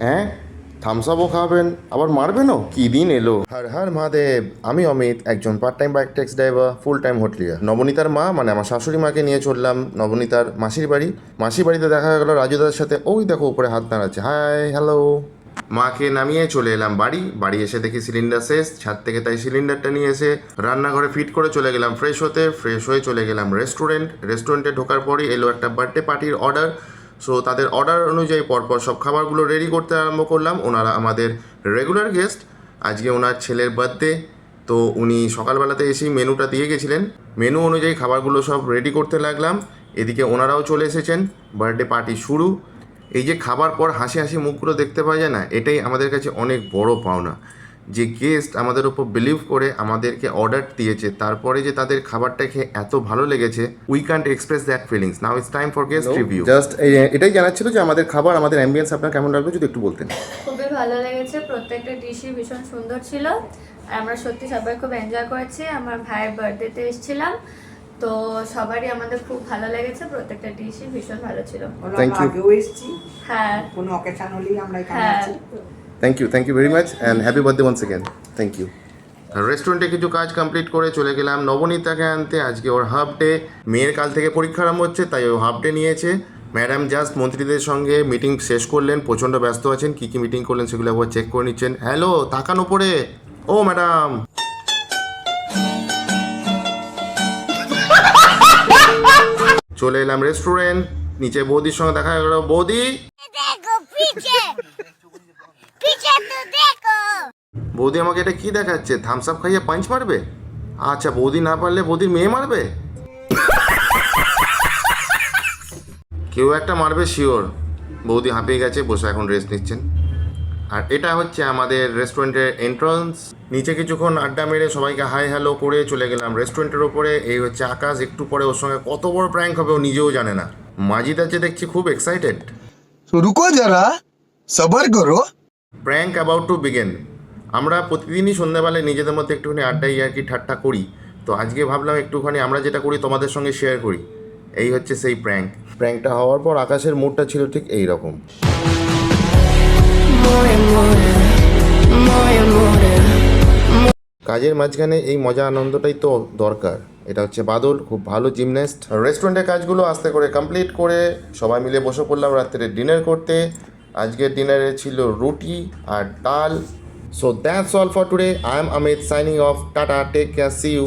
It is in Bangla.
হ্যাঁ, থামস আপও খাওয়াবেন, আবার মারবেনও? কি দিন এলো! হর হর মহাদেব। আমি অমিত, একজন part time bike taxi driver, full time hotelier. নবনীতার মা মানে আমার শাশুড়ি মাকে নিয়ে চললাম নবনীতার মাসির বাড়ি। মাসির বাড়িতে দেখা গেল রাজুদার সাথে। ওই দেখো উপরে হাত নাড়াচ্ছে, হাই হ্যালো। মাকে নামিয়ে চলে এলাম বাড়ি। বাড়ি এসে দেখি সিলিন্ডার শেষ ছাদ থেকে, তাই সিলিন্ডারটা নিয়ে এসে রান্নাঘরে ফিট করে চলে গেলাম ফ্রেশ হতে। ফ্রেশ হয়ে চলে গেলাম রেস্টুরেন্টে ঢোকার পরই এলো একটা বার্থডে পার্টির অর্ডার। সো তাদের অর্ডার অনুযায়ী পরপর সব খাবারগুলো রেডি করতে আরম্ভ করলাম। ওনারা আমাদের রেগুলার গেস্ট। আজকে ওনার ছেলের বার্থডে, তো উনি সকালবেলাতে এসেই মেনুটা দিয়ে গেছিলেন। মেনু অনুযায়ী খাবারগুলো সব রেডি করতে লাগলাম। এদিকে ওনারাও চলে এসেছেন, বার্থডে পার্টি শুরু। এই যে খাবার পর হাসি হাসি মুখগুলো দেখতে পাওয়া যায় না, এটাই আমাদের কাছে অনেক বড় পাওনা। যে গেস্ট আমাদের উপর বিলিভ করে আমাদেরকে অর্ডার দিয়েছে, তারপরে যে তাদের খাবারটা খেয়ে এত ভালো লেগেছে, we can't express that feelings. Now it's time for guest review. Just এটাই জানার ছিল যে আমাদের খাবার, আমাদের অ্যাম্বিয়েন্স আপনার কেমন লাগলো যদি একটু বলতেন। খুবই ভালো লেগেছে, প্রত্যেকটা ডিশই ভীষণ সুন্দর ছিল। আর আমরা সত্যি সবাই খুব এনজয় করেছি। আমার ভাইয়ের বার্থডেতে এসেছিলাম, তো সবারই আমাদের খুব ভালো লেগেছে, প্রত্যেকটা ডিশই ভীষণ ভালো ছিল। Thank you. আগেও এসেছি, হ্যাঁ কোনো অকেশন হলেই আমরা এখানে হ্যাঁ আছি। Thank you very much and happy birthday once again. Thank you. রেস্টুরেন্টে কিছু কাজ কমপ্লিট করে চলে গেলাম নবনীতাকে আনতে। আজকে ওর হাফ ডে। মেয়ের কাল থেকে পরীক্ষা আরম্ভ হচ্ছে, তাই ও হাফ ডে নিয়েছে। ম্যাডাম জাস্ট মন্ত্রীদের সঙ্গে মিটিং শেষ করলেন, প্রচণ্ড ব্যস্ত আছেন। কী কী মিটিং করলেন সেগুলো একবার চেক করে নিচ্ছেন। হ্যালো, তাকান ওপরে। ও ম্যাডাম, চলে এলাম রেস্টুরেন্ট। নিচে বৌদির সঙ্গে দেখা গেল। বৌদি, देखो पीछे पीछे तो देखो। বৌদি আমাকে এটা কি দেখাচ্ছে? থামস আপ খাইয়ে পাঞ্চ মারবে? আচ্ছা, বৌদি না পারলে বৌদির মেয়ে মারবে? কেউ একটা মারবে শিওর। বৌদি হাঁপিয়ে গেছে, বসে এখন রেস্ট নিচ্ছেন। আর এটা হচ্ছে আমাদের রেস্টুরেন্টের এন্ট্রান্স। নিচে কিছুক্ষণ আড্ডা মেরে সবাইকে হাই হ্যালো করে চলে গেলাম রেস্টুরেন্টের ওপরে। এই হচ্ছে আকাশ। একটু পরে ওর সঙ্গে কত বড় প্র্যাঙ্ক হবে ও নিজেও জানে না। মাজিদ আছে দেখছি খুব এক্সাইটেড। तो रुको जरा सबर करो। Prank about to begin. আমরা প্রতিদিনই সন্ধ্যাবেলায় নিজেদের মধ্যে একটুখানি আড্ডা ইয়ার্কি ঠাট্টা করি, তো আজকে ভাবলাম একটুখানি আমরা যেটা করি তোমাদের সঙ্গে শেয়ার করি। এই হচ্ছে সেই প্র্যাঙ্কটা হওয়ার পর আকাশের মুডটা ছিল ঠিক এই রকম। কাজের মাঝখানে এই মজা আনন্দটাই তো দরকার। এটা হচ্ছে বাদল, খুব ভালো জিমন্যাস্ট। রেস্টুরেন্টের কাজগুলো আস্তে করে কমপ্লিট করে সবাই মিলে বসে পড়লাম রাত্রে ডিনার করতে। আজকের ডিনারে ছিল রুটি আর ডাল। So that's all for today. I am Amit signing off. Tata, take care, see you.